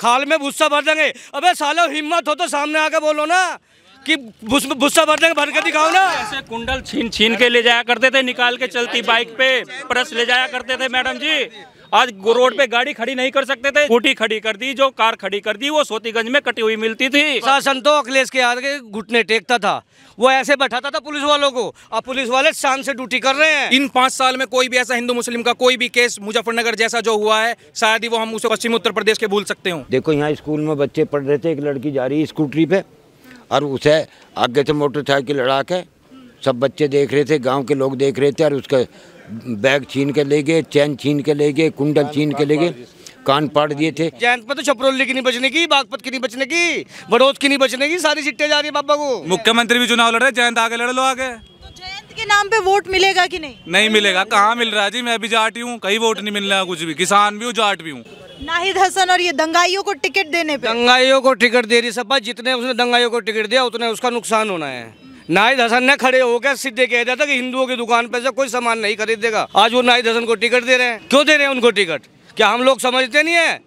खाल में भुस्सा भर देंगे। अबे सालो हिम्मत हो तो सामने आके बोलो ना कि भुस्सा भर देंगे, भर के दिखाओ ना। ऐसे कुंडल छीन के ले जाया करते थे, निकाल के चलती बाइक पे प्रेस ले जाया करते थे मैडम जी। आज रोड पे गाड़ी खड़ी नहीं कर सकते थे, स्कूटी खड़ी कर दी, जो कार खड़ी कर दी वो सोतीगंज में कटी हुई मिलती थी। शासन तो अखिलेश के आगे घुटने टेकता था, वो ऐसे बैठाता था पुलिस वालों को। अब पुलिस वाले शान से ड्यूटी कर रहे हैं। इन 5 साल में कोई भी ऐसा हिंदू मुस्लिम का कोई भी केस मुजफ्फरनगर जैसा जो हुआ है, शायद ही वो हम उसे पश्चिमी उत्तर प्रदेश के भूल सकते हो। देखो यहाँ स्कूल में बच्चे पढ़ रहे थे, एक लड़की जा रही है स्कूटरी पे और उसे आगे से मोटरसाइकिल लड़ा के सब बच्चे देख रहे थे, गांव के लोग देख रहे थे और उसका बैग छीन के ले गए, चैन छीन के ले गए, कुंडल छीन के ले गए, कान पाड़ दिए थे। जयंत पे तो छपरोली की नहीं बचने की, बागपत की नहीं बचने की, बड़ौद की नहीं बचने की, सारी चिट्टे जा रही है बाबा को। मुख्यमंत्री भी चुनाव लड़ रहे, जयंत आगे लड़ लो आगे। तो जयंत के नाम पे वोट मिलेगा कि नहीं? नहीं मिलेगा, कहाँ मिल रहा है जी, मैं भी जाट ही हूँ, कहीं वोट नहीं मिल रहा है कुछ भी, किसान भी हूँ जाट भी हूँ। नाहिद हसन और ये दंगाइयों को टिकट देने पे, दंगाइयों को टिकट दे रही सपा, जितने उसने दंगाइयों को टिकट दिया उतने उसका नुकसान होना है। नाहिद हसन ने खड़े होकर सीधे कह दिया था कि हिंदुओं की दुकान पे से कोई सामान नहीं खरीदेगा। आज वो नाहिद हसन को टिकट दे रहे हैं। क्यों दे रहे हैं उनको टिकट? क्या हम लोग समझते नहीं है?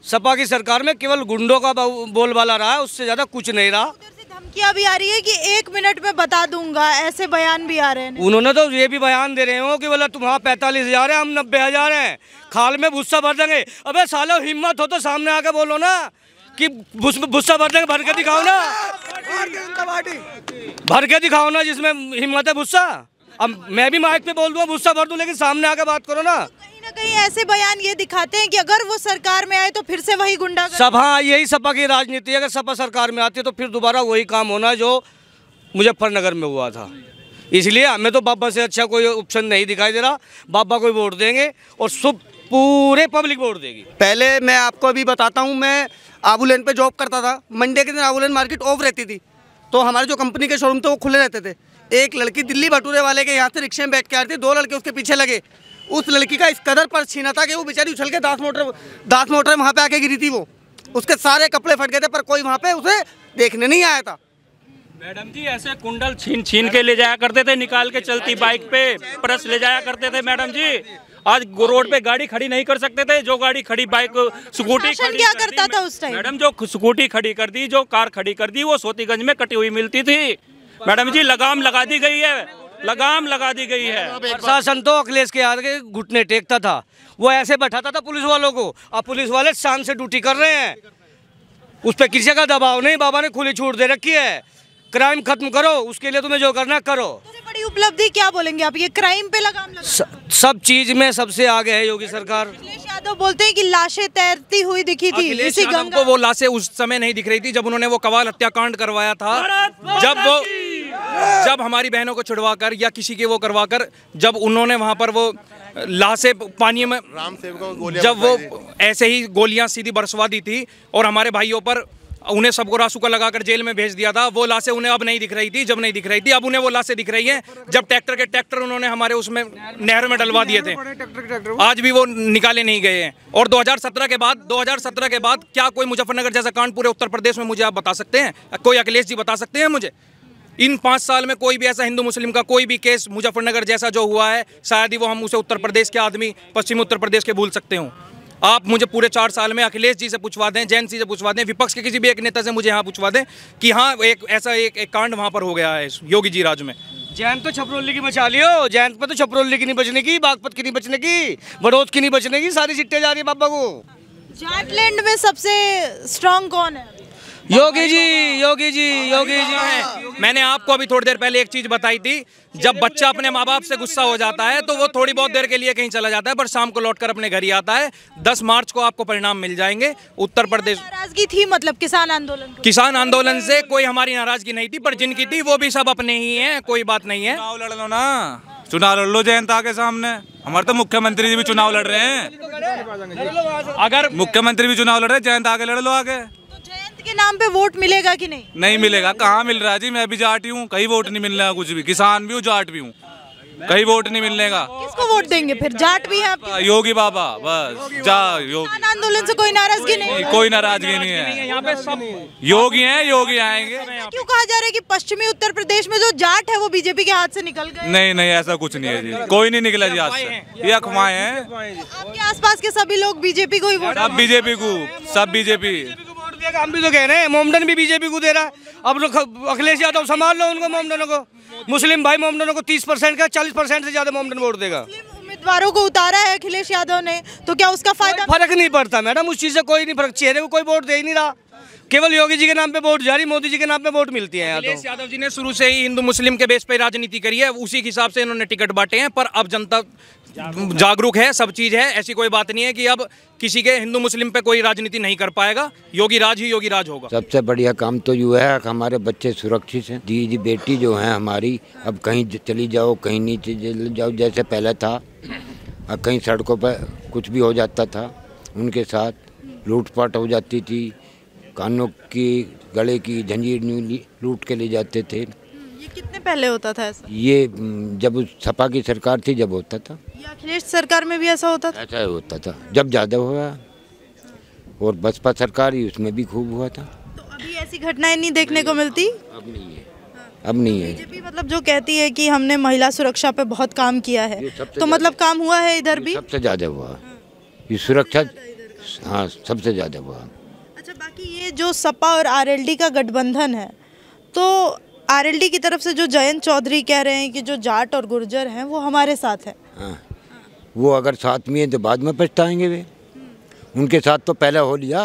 सपा की सरकार में केवल गुंडों का बोलबाला रहा है, उससे ज्यादा कुछ नहीं रहा। उधर से धमकियां भी आ रही है कि 1 मिनट में बता दूंगा, ऐसे बयान भी आ रहे हैं। उन्होंने तो ये भी बयान दे रहे हो कि बोला तुम्हारा 45,000 है, हम 90,000 हैं, खाल में भुस्सा भर देंगे। अबे सालो हिम्मत हो तो सामने आके बोलो ना कि भुस्सा भर देंगे, भर के दिखाओ ना, भर के दिखाओ ना जिसमें हिम्मत है भुस्सा। अब मैं भी माइक पे बोल दूं भुस्सा भर दूं, लेकिन सामने आके बात करो ना। कहीं ना कहीं ऐसे बयान ये दिखाते हैं कि अगर वो सरकार में आए तो फिर से वही गुंडा सब, हाँ यही सपा की राजनीति है। अगर सपा सरकार में आती है तो फिर दोबारा वही काम होना जो मुजफ्फरनगर में हुआ था। इसलिए हमें तो बाबा से अच्छा कोई ऑप्शन नहीं दिखाई दे रहा। बाबा को वोट देंगे और सब पूरे पब्लिक वोट देगी। पहले मैं आपको अभी बताता हूँ, मैं आबू लेन पे जॉब करता था। मंडे के दिन आबू लेन मार्केट ऑफ रहती थी, तो हमारे जो कंपनी के शोरूम थे वो खुले रहते थे। एक लड़की दिल्ली भटूरे वाले के यहाँ से रिक्शे में बैठ के आ रही थी, 2 लड़के उसके पीछे लगे। उस लड़की का इस कदर पर्स छीना था कि वो बेचारी उछल के 10 मोटर वहाँ पे आके गिरी थी। वो उसके सारे कपड़े फट गए थे, पर कोई वहाँ पे उसे देखने नहीं आया था। मैडम जी ऐसे कुंडल छीन के ले जाया करते थे, निकाल के चलती बाइक पे प्रेस ले जाया करते थे मैडम जी। आज रोड पे गाड़ी खड़ी नहीं कर सकते थे, जो गाड़ी खड़ी बाइक स्कूटी खड़ी क्या करता था उस टाइम? मैडम जो स्कूटी खड़ी कर दी, जो कार खड़ी कर दी वो सोतीगंज में कटी हुई मिलती थी। मैडम जी लगाम लगा दी गई है, लगाम लगा दी गई है। प्रशासन तो अखिलेश के आगे घुटने टेकता था, वो ऐसे बैठाता था पुलिस वालों को। अब पुलिस वाले शान से ड्यूटी कर रहे हैं, उस पर किसी का दबाव नहीं। बाबा ने खुली छूट दे रखी है, क्राइम खत्म करो, उसके लिए तुम्हें जो करना करो। सबसे बड़ी उपलब्धि क्या बोलेंगे आप? ये क्राइम पे लगाम लगा, सब चीज में सबसे आगे है योगी सरकार। अखिलेश यादव बोलते हैं कि लाशें तैरती हुई दिखी थी इसी गंगा को। वो लाशें उस समय नहीं दिख रही थी जब उन्होंने वो कवाल हत्याकांड करवाया था, जब हमारी बहनों को छुड़वाकर या किसी के वो करवाकर, जब उन्होंने वहां पर वो लाशें पानी में, जब वो ऐसे ही गोलियां सीधी बरसवा दी थी और हमारे भाइयों पर उन्हें सबको रासुका लगाकर जेल में भेज दिया था। वो लाशें उन्हें अब नहीं दिख रही थी, जब नहीं दिख रही थी, अब उन्हें वो लाशें दिख रही हैं जब ट्रैक्टर उन्होंने हमारे उसमें नहर में डलवा दिए थे, आज भी वो निकाले नहीं गए हैं। और 2017 के बाद क्या कोई मुजफ्फरनगर जैसा कांड पूरे उत्तर प्रदेश में मुझे आप बता सकते हैं? कोई अखिलेश जी बता सकते हैं मुझे? इन 5 साल में कोई भी ऐसा हिंदू मुस्लिम का कोई भी केस मुजफ्फरनगर जैसा जो हुआ है, शायद ही वो हम उसे उत्तर प्रदेश के आदमी पश्चिमी उत्तर प्रदेश के भूल सकते हो। आप मुझे पूरे 4 साल में अखिलेश जी से पूछवा दें, जैन जी से पूछवा दें, विपक्ष के किसी भी एक नेता से मुझे यहाँ पूछवा दें कि हाँ एक ऐसा एक कांड वहाँ पर हो गया है योगी जी राज में। जयंत तो छपरोली की बचा लियो, जयंत पे तो छपरोली की नहीं बचने की, बागपत की नहीं बचने की, बड़ौद की नहीं बचने की, सारी चिट्टे जा रही है बाबा को। जाटलैंड में सबसे स्ट्रॉन्ग कौन है? योगी जी हैं। मैंने आपको अभी थोड़ी देर पहले एक चीज बताई थी, जब बच्चा अपने माँ बाप से गुस्सा हो जाता है तो वो थोड़ी बहुत देर के लिए कहीं चला जाता है, पर शाम को लौटकर अपने घर ही आता है। 10 मार्च को आपको परिणाम मिल जाएंगे। उत्तर प्रदेश नाराजगी थी, मतलब किसान आंदोलन से कोई हमारी नाराजगी नहीं थी, पर जिनकी थी वो भी सब अपने ही हैं, कोई बात नहीं है। चुनाव लड़ लो ना, चुनाव लड़ लो जयंत के सामने। हमारे तो मुख्यमंत्री जी भी चुनाव लड़ रहे हैं, अगर मुख्यमंत्री भी चुनाव लड़ रहे हैं, जयंत आगे लड़ लो आगे। के नाम पे वोट मिलेगा कि नहीं? नहीं मिलेगा, कहाँ मिल रहा है जी, मैं भी जाट ही हूँ, कहीं वोट नहीं मिल रहा कुछ भी, किसान भी हूँ जाट भी हूँ। कहीं वोट नहीं मिलने का। किसको वोट देंगे फिर? जाट भी है आपके? योगी बाबा, बस योगी। किसान आंदोलन से कोई नाराजगी नहीं? कोई नाराजगी नहीं है, यहाँ पे सब योगी हैं, योगी आएंगे। क्यों कहा जा रहा है कि पश्चिमी उत्तर प्रदेश में जो जाट है वो बीजेपी के हाथ से निकल गए? नहीं नहीं, ऐसा कुछ नहीं है जी, कोई नहीं निकला जी आज से, ये अफवाहें हैं। आपके आसपास के सभी लोग बीजेपी को ही वोट? सब बीजेपी को, सब बीजेपी। हम भी तो कह रहे हैं, मोमडन भी बीजेपी को दे रहा है। अब तो अखिलेश यादव संभाल लो उनको, मोमडनों को। मुस्लिम भाई मोमडनों को 30% का 40% से ज्यादा मोमडन वोट देगा। उम्मीदवारों को उतारा है अखिलेश यादव ने, तो क्या उसका फायदा? फर्क नहीं पड़ता मैडम, उस चीज से कोई नहीं फर्क। चेहरे को कोई वोट दे ही नहीं रहा, केवल योगी जी के नाम पे वोट जारी, मोदी जी के नाम पे वोट मिलती है। अखिलेश यादव जी ने शुरू से ही हिंदू मुस्लिम के बेस पे राजनीति करी है, उसी के हिसाब से इन्होंने टिकट बांटे हैं। पर अब जनता जागरूक है, सब चीज है, ऐसी कोई बात नहीं है कि अब किसी के हिंदू मुस्लिम पे कोई राजनीति नहीं कर पाएगा। योगी राज ही योगी राज होगा। सबसे बढ़िया काम तो ये है कि हमारे बच्चे सुरक्षित हैं। दीदी बेटी जो है हमारी, अब कहीं चली जाओ, कहीं नहीं चली जाओ, जैसे पहले था। अब कहीं सड़कों पर कुछ भी हो जाता था, उनके साथ लूटपाट हो जाती थी, कानों की गले की जंजीर लूट के ले जाते थे। ये कितने पहले होता था ऐसा? ये जब उस सपा की सरकार थी जब होता था। ये अखिलेश सरकार में भी ऐसा होता था? ऐसा होता था जब ज़्यादा हुआ, और बसपा सरकार ही उसमें भी खूब हुआ था। तो अभी ऐसी घटनाएं नहीं देखने को मिलती? अब नहीं है, अब नहीं है। बीजेपी मतलब जो कहती है कि हमने महिला सुरक्षा पे बहुत काम किया है, तो मतलब काम हुआ है इधर भी? सबसे ज़्यादा हुआ ये सुरक्षा, हाँ सबसे ज़्यादा हुआ। अच्छा, बाकी ये जो सपा और आरएलडी का गठबंधन है, तो आरएलडी की तरफ से जो जयंत चौधरी कह रहे हैं कि जो जाट और गुर्जर हैं वो हमारे साथ है। हाँ, वो अगर साथ में है तो बाद में पछताएंगे वे। उनके साथ तो पहले हो लिया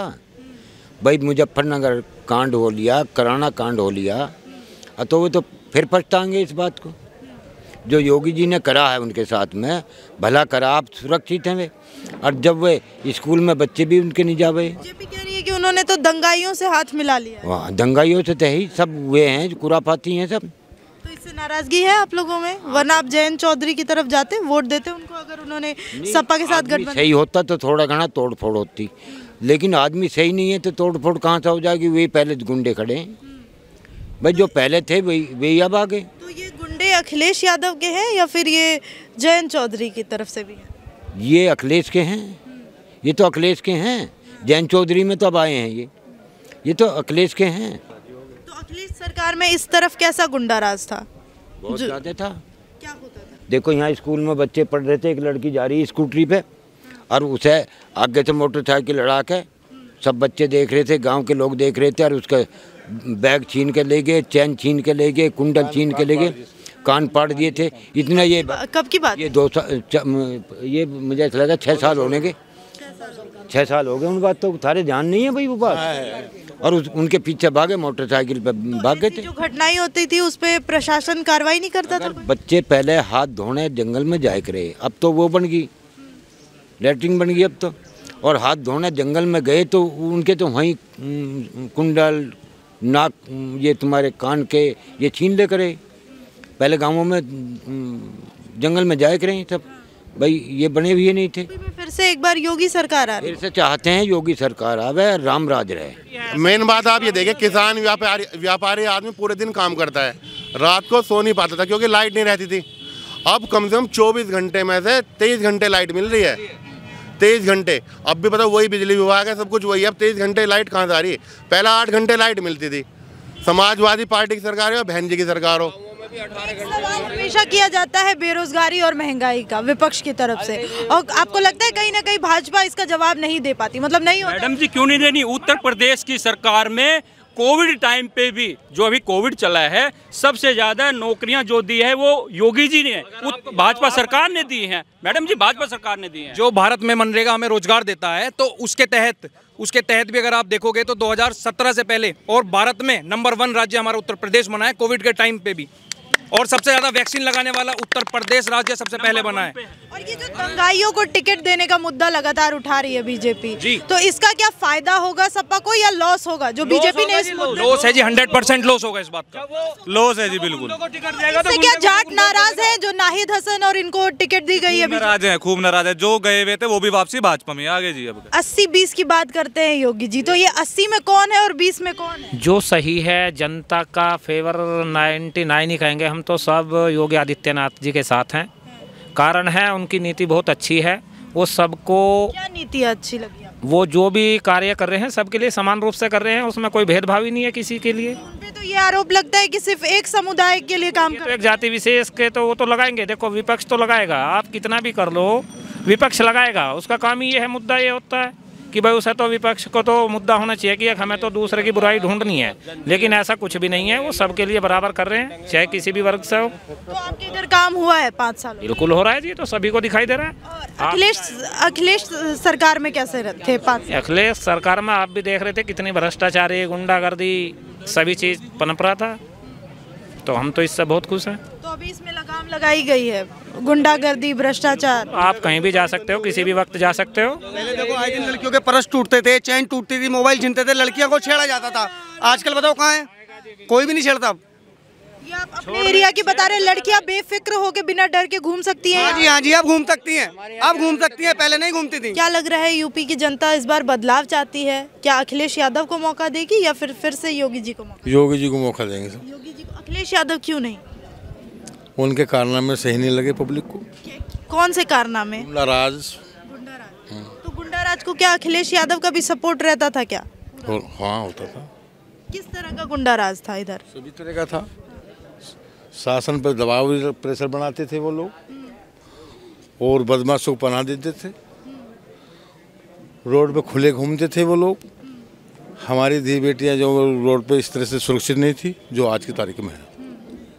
भाई, मुजफ्फरनगर कांड हो लिया, कराना कांड हो लिया, तो वो तो फिर पछताएंगे इस बात को। जो योगी जी ने करा है उनके साथ में, भला करा, आप सुरक्षित हैं वे। और जब वे स्कूल में बच्चे भी उनके नहीं जावे। बीजेपी कह रही है कि उन्होंने तो दंगाइयों से हाथ मिला लिया। वाह, दंगाइयों से तो ही सब वे हैं, कुराफाती हैं सब। तो इससे नाराजगी है आप लोगों में? वरना आप जयंत चौधरी की तरफ जाते, वोट देते उनको, अगर उन्होंने सपा के साथ गठबंधन। सही होता तो थोड़ा घना तोड़ फोड़ होती, लेकिन आदमी सही नहीं है तो तोड़ फोड़ कहाँ से हो जाएगी? वही पहले गुंडे खड़े हैं भाई, जो पहले थे वही अब आ गए। तो ये गुंडे अखिलेश यादव के हैं या फिर ये जयंत चौधरी की तरफ से भी हैं? ये अखिलेश के हैं, ये तो अखिलेश के हैं। जयंत चौधरी में तो अब आए हैं, ये तो अखिलेश के हैं। तो अखिलेश सरकार में इस तरफ कैसा गुंडा राज था? बहुत ज़्यादा था। क्या होता था? देखो यहाँ स्कूल में बच्चे पढ़ रहे थे, एक लड़की जा रही है स्कूटरी पे, और उसे आगे से मोटरसाइकिल लड़ा के सब बच्चे देख रहे थे, गांव के लोग देख रहे थे, और उसका बैग छीन के ले गए, चैन छीन के ले गए, कुंडल छीन के ले गए, कान पाड़ दिए थे। इतना ये कब की बात? ये 2 साल, ये मुझे ऐसा लगा 6 साल होने के, 6 साल हो गए उन बात, तो सारे ध्यान नहीं है भाई वो बात। और उनके पीछे भागे, मोटरसाइकिल पे भाग गए थे। जो घटनाएं होती थी उस पे प्रशासन कार्रवाई नहीं करता था? बच्चे पहले हाथ धोने जंगल में जाए करे, अब तो वो बन गई, लैट्रिन बन गई अब तो। और हाथ धोने जंगल में गए तो उनके तो वहीं कुंडल, नाक, ये तुम्हारे कान के ये छीन ले करे। पहले गांवों में जंगल में जाए करें सब भाई, ये बने हुए नहीं थे। फिर से एक बार योगी सरकार आ रही है। फिर से चाहते हैं योगी सरकार आवे, राम राज रहे। मेन बात आप ये देखिए, किसान व्यापारी आदमी पूरे दिन काम करता है, रात को सो नहीं पाता था क्योंकि लाइट नहीं रहती थी। अब कम से कम 24 घंटे में से 23 घंटे लाइट मिल रही है, 23 घंटे। अब भी पता वही बिजली विभाग है, सब कुछ वही है। अब 23 घंटे लाइट कहाँ से आ रही है? पहले 8 घंटे लाइट मिलती थी। समाजवादी पार्टी की सरकार हो, बहन जी की सरकार हो। सवाल हमेशा किया जाता है बेरोजगारी और महंगाई का विपक्ष की तरफ से, और आपको लगता है कहीं ना कहीं भाजपा इसका जवाब नहीं दे पाती, मतलब नहीं होता? मैडम जी, क्यों नहीं देनी? उत्तर प्रदेश की सरकार में कोविड टाइम पे भी, जो अभी कोविड चला है, सबसे ज्यादा नौकरियां जो दी है वो योगी जी ने, भाजपा सरकार ने दी है। मैडम जी, भाजपा सरकार ने दी है। जो भारत में मनरेगा हमें रोजगार देता है, तो उसके तहत भी अगर आप देखोगे तो 2017 से पहले और भारत में नंबर 1 राज्य हमारा उत्तर प्रदेश बना है कोविड के टाइम पे भी। और सबसे ज्यादा वैक्सीन लगाने वाला उत्तर प्रदेश राज्य सबसे पहले बना है। और ये जो दंगाइयों को टिकट देने का मुद्दा लगातार उठा रही है बीजेपी जी, तो इसका क्या फायदा होगा सपा को या लॉस होगा जो बीजेपी ने इस मुद्दे? लॉस है जी, 100% लॉस होगा इस बात का। लॉस है जी, बिल्कुल। इससे क्या जाट नाराज है जो नाहिद हसन और इनको टिकट दी गई है? नाराज है, खूब नाराज है। जो गए हुए थे वो भी वापसी भाजपा में आ गए जी। अब 80-20 की बात करते हैं योगी जी, तो ये 80 में कौन है और 20 में कौन है? जो सही है, जनता का फेवर 99 ही कहेंगे हम, हम तो सब योगी आदित्यनाथ जी के साथ हैं। कारण है उनकी नीति बहुत अच्छी है। वो सबको, क्या नीति अच्छी लगी आपको? वो जो भी कार्य कर रहे हैं सबके लिए समान रूप से कर रहे हैं, उसमें कोई भेदभाव ही नहीं है किसी के लिए। उन पे तो ये आरोप लगता है कि सिर्फ एक समुदाय के लिए काम तो एक जाति विशेष के तो वो तो लगाएंगे। देखो विपक्ष तो लगाएगा, आप कितना भी कर लो विपक्ष लगाएगा। उसका काम ही ये है, मुद्दा ये होता है कि भाई उसे तो विपक्ष को तो मुद्दा होना चाहिए कि हमें तो दूसरे की बुराई ढूंढनी है, लेकिन ऐसा कुछ भी नहीं है। वो सबके लिए बराबर कर रहे हैं, चाहे किसी भी वर्ग से हो। तो आपके इधर काम हुआ है 5 साल? बिल्कुल हो रहा है जी, तो सभी को दिखाई दे रहा है। अखिलेश सरकार में कैसे थे 5 साल? अखिलेश सरकार में आप भी देख रहे थे कितनी भ्रष्टाचारी, गुंडागर्दी, सभी चीज पनप रहा था। तो हम तो इससे बहुत खुश हैं। तो अभी इसमें लगाम लगाई गई है, गुंडागर्दी, भ्रष्टाचार। आप कहीं भी जा सकते हो, किसी भी वक्त जा सकते हो। पहले देखो आए दिन लड़कियों के पर्स टूटते थे, चैन टूटती थी, मोबाइल छीनते थे, लड़कियों को छेड़ा जाता था। आजकल बताओ कहाँ है? कोई भी नहीं छेड़ता। ये आप अपने एरिया की बता रहे हैं, लड़कियां बेफिक्र होकर बिना डर के घूम सकती हैं? हाँ जी, अब घूम सकती हैं, अब घूम सकती हैं, पहले नहीं घूमती थी। क्या लग रहा है यूपी की जनता इस बार बदलाव चाहती है? क्या अखिलेश यादव को मौका देगी या फिर से योगी जी को मौका? योगी जी को मौका देंगे सब। योगी जी को। अखिलेश यादव क्यों नहीं? उनके कारनामे सही नहीं लगे पब्लिक को। कौन से कारनामे? गुंडाराज। तो गुंडाराज को क्या अखिलेश यादव का भी सपोर्ट रहता था क्या? हाँ होता था। किस तरह का गुंडाराज था इधर? सभी तरह का था। शासन पर दबाव, प्रेशर बनाते थे वो लोग और बदमाशों को पनाह देते थे। रोड पे खुले घूमते थे वो लोग। हमारी धी बेटियां जो रोड पे इस तरह से सुरक्षित नहीं थी जो आज की तारीख में है।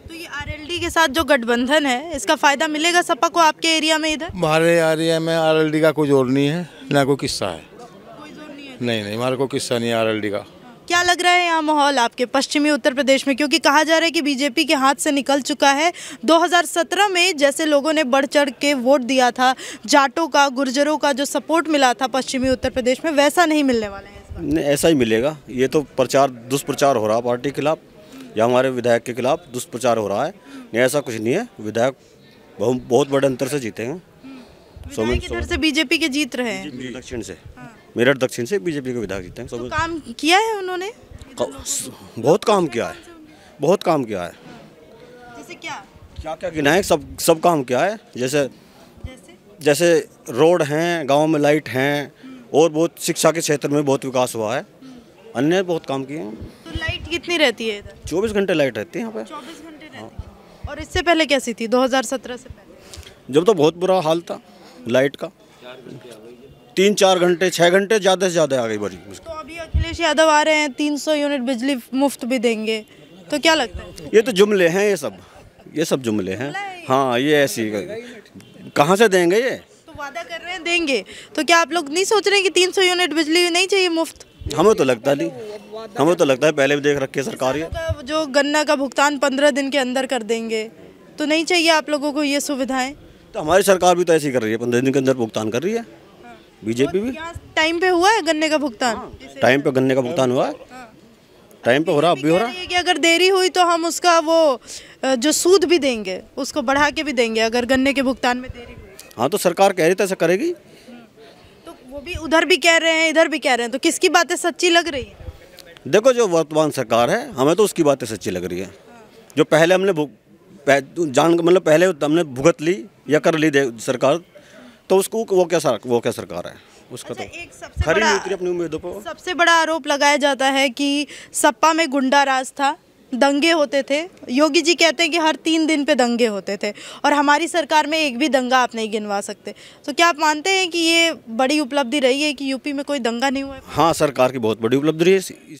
तो ये आरएलडी के साथ जो गठबंधन है, इसका फायदा मिलेगा सपा को आपके एरिया में? इधर हमारे एरिया में आरएलडी का कोई जोर नहीं है, ना कोई किस्सा है। कोई जोर नहीं है? नहीं, हमारा कोई किस्सा नहीं है आरएलडी का। क्या लग रहा है यहाँ माहौल आपके पश्चिमी उत्तर प्रदेश में? क्योंकि कहा जा रहा है कि बीजेपी के हाथ से निकल चुका है। 2017 में जैसे लोगों ने बढ़ चढ़ के वोट दिया था, जाटों का, गुर्जरों का जो सपोर्ट मिला था पश्चिमी उत्तर प्रदेश में, वैसा नहीं मिलने वाला है। नहीं, ऐसा ही मिलेगा। ये तो प्रचार, दुष्प्रचार हो रहा है पार्टी के खिलाफ या हमारे विधायक के खिलाफ दुष्प्रचार हो रहा है। नहीं, ऐसा कुछ नहीं है। विधायक बहुत बड़े अंतर से जीते हैं। इधर से बीजेपी के जीत रहे हैं। दक्षिण से, मेरठ दक्षिण से बीजेपी के विधायक जीते हैं। तो काम किया है उन्होंने? बहुत काम किया है, बहुत काम किया है। जैसे क्या क्या गिना है? सब काम किया है। जैसे रोड हैं, गांव में लाइट हैं और बहुत शिक्षा के क्षेत्र में बहुत विकास हुआ है। अन्य बहुत काम किए हैं। तो लाइट कितनी रहती है इधर? 24 घंटे लाइट रहती है यहाँ पे। 24 घंटे रहती है। और इससे पहले कैसी थी 2017 से पहले? जब तो बहुत बुरा हाल था लाइट का। 3-4 घंटे, 6 घंटे ज़्यादा से ज़्यादा आ गई बड़ी। तो अभी अखिलेश यादव आ रहे हैं, 300 यूनिट बिजली मुफ्त भी देंगे, तो क्या लगता है? ये तो जुमले हैं, ये सब जुमले हैं। हाँ, ये ऐसी कहाँ से देंगे? ये तो वादा कर रहे हैं देंगे, तो क्या आप लोग नहीं सोच रहे हैं कि 300 यूनिट बिजली नहीं चाहिए मुफ्त? हमें तो लगता नहीं, हमें तो लगता है पहले भी देख रखी है सरकार। ये जो गन्ना का भुगतान 15 दिन के अंदर कर देंगे, तो नहीं चाहिए आप लोगों को ये सुविधाएं? तो हमारी सरकार भी तो ऐसी कर रही है, 15 दिन के अंदर भुगतान कर रही है। बीजेपी भी टाइम पे हुआ है गन्ने का भुगतान? टाइम पे गन्ने का भुगतान हुआ है, टाइम पे हो रहा, अब भी हो रहा है। कि अगर देरी हुई तो हम उसका वो जो सूद भी देंगे, उसको बढ़ा के भी देंगे अगर गन्ने के भुगतान में देरी हुई। हाँ, तो सरकार कह रही है ऐसा करेगी। तो वो भी उधर भी कह रहे हैं, इधर भी कह रहे हैं, तो किसकी बातें सच्ची लग रही है? देखो, जो वर्तमान सरकार है हमें तो उसकी बातें सच्ची लग रही है। जो पहले हमने पहले हमने भुगत ली या कर ली सरकार, तो उसको वो क्या सरकार है? उसका तो खरी नहीं उतरी अपनी उम्मीदों पर। सबसे बड़ा आरोप लगाया जाता है कि सपा में गुंडा राज था, दंगे होते थे। योगी जी कहते हैं कि हर 3 दिन पे दंगे होते थे, और हमारी सरकार में एक भी दंगा आप नहीं गिनवा सकते। तो क्या आप मानते हैं कि ये बड़ी उपलब्धि रही है कि यूपी में कोई दंगा नहीं हुआ है? हाँ, सरकार की बहुत बड़ी उपलब्धि रही है।